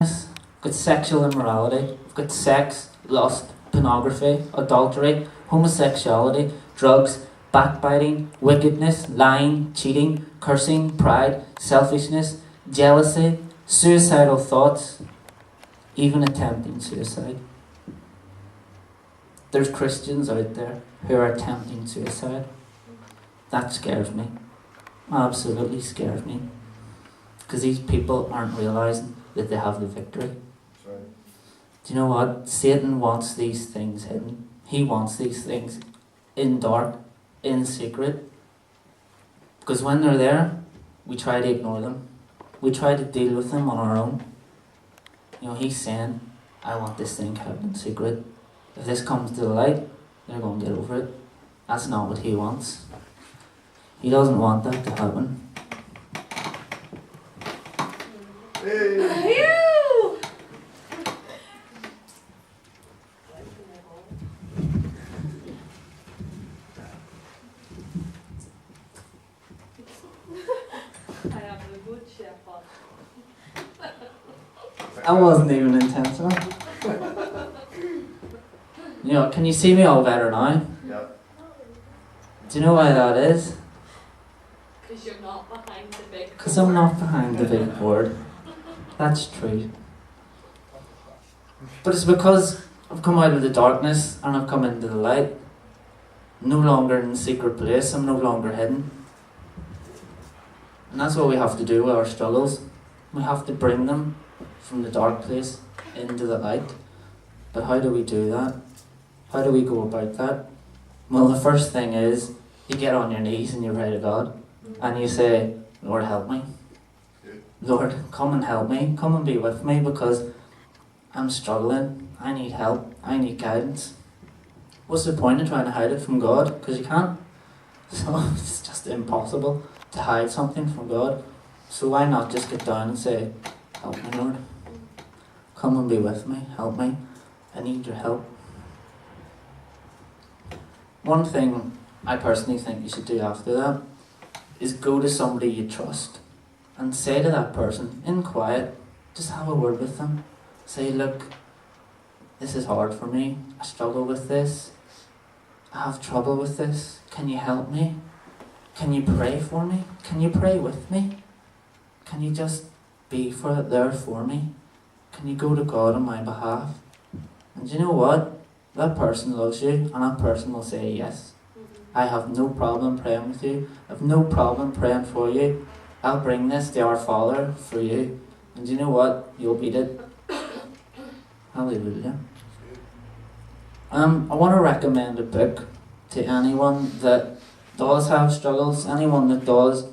we've got sexual immorality, we've got sex, lust, pornography, adultery, homosexuality, drugs, backbiting, wickedness, lying, cheating, cursing, pride, selfishness, jealousy, suicidal thoughts, even attempting suicide. There's Christians out there who are attempting suicide. That scares me. Absolutely scares me. Because these people aren't realising that they have the victory. Right. Do you know what? Satan wants these things hidden. He wants these things in dark, in secret. Because when they're there, we try to ignore them. We try to deal with them on our own. You know, he's saying, I want this thing kept in secret. If this comes to the light, they're going to get over it. That's not what he wants. He doesn't want that to happen. Hey. I am a good shepherd. That wasn't even intentional. You know, can you see me all better now? Yep. Do you know why that is? Because you're not behind the big Because I'm not behind the big board. That's true. But it's because I've come out of the darkness and I've come into the light. No longer in the secret place, I'm no longer hidden. And that's what we have to do with our struggles. We have to bring them from the dark place into the light. But how do we do that? How do we go about that? Well, the first thing is you get on your knees and you pray to God and you say, Lord, help me. Lord, come and help me. Come and be with me because I'm struggling. I need help. I need guidance. What's the point of trying to hide it from God? Because you can't. So it's just impossible to hide something from God. So why not just get down and say, help me, Lord. Come and be with me. Help me. I need your help. One thing I personally think you should do after that is go to somebody you trust and say to that person in quiet, just have a word with them. Say, look, this is hard for me. I struggle with this. I have trouble with this. Can you help me? Can you pray for me? Can you pray with me? Can you just be there for me? Can you go to God on my behalf? And you know what? That person loves you and that person will say yes. I have no problem praying with you. I have no problem praying for you. I'll bring this to our Father for you. And you know what? You'll beat it. Hallelujah. I want to recommend a book to anyone that does have struggles, anyone that does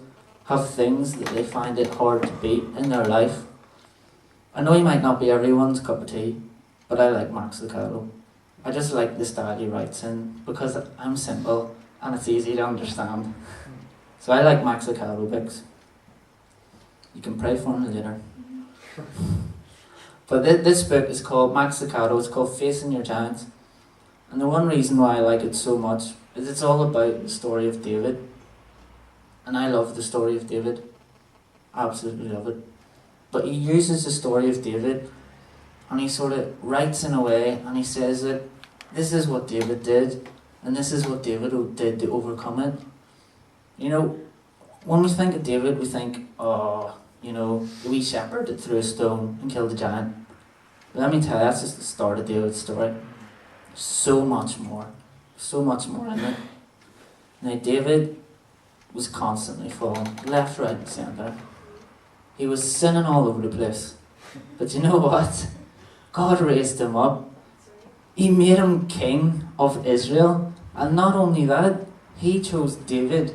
have things that they find it hard to beat in their life. I know he might not be everyone's cup of tea, but I like Max Lucado. I just like the style he writes in because I'm simple and it's easy to understand. So I like Max Lucado books. You can pray for him later. But this book is called Max Lucado. It's called Facing Your Giants. And the one reason why I like it so much is it's all about the story of David. And I love the story of David. I absolutely love it. But he uses the story of David and he sort of writes in a way and he says that this is what David did and this is what David did to overcome it. You know, when we think of David, we think, oh, you know, the wee shepherd that threw a stone and killed a giant. But let me tell you, that's just the start of David's story. So much more in it. Now David was constantly falling, left, right and centre. He was sinning all over the place. But you know what? God raised him up. He made him king of Israel. And not only that, he chose David.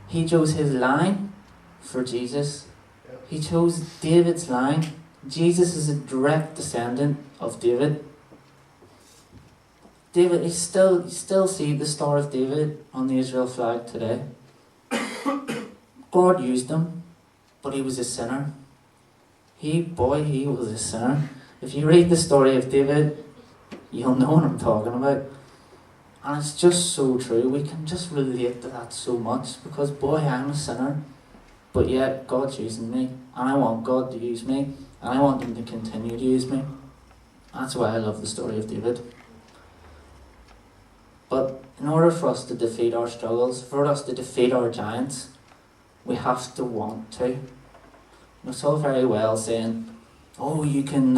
He chose his line for Jesus. He chose David's line. Jesus is a direct descendant of David. David, you still see the Star of David on the Israel flag today. God used him, but he was a sinner. He was a sinner. If you read the story of David, you'll know what I'm talking about. And it's just so true. We can just relate to that so much because boy, I'm a sinner. But yet, God's using me, and I want God to use me, and I want Him to continue to use me. That's why I love the story of David. But in order for us to defeat our struggles, for us to defeat our giants, we have to want to. It's all very well saying, oh, you can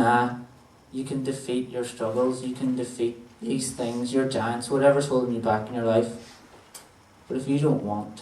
defeat your struggles, you can defeat these things, your giants, whatever's holding you back in your life. But if you don't want to,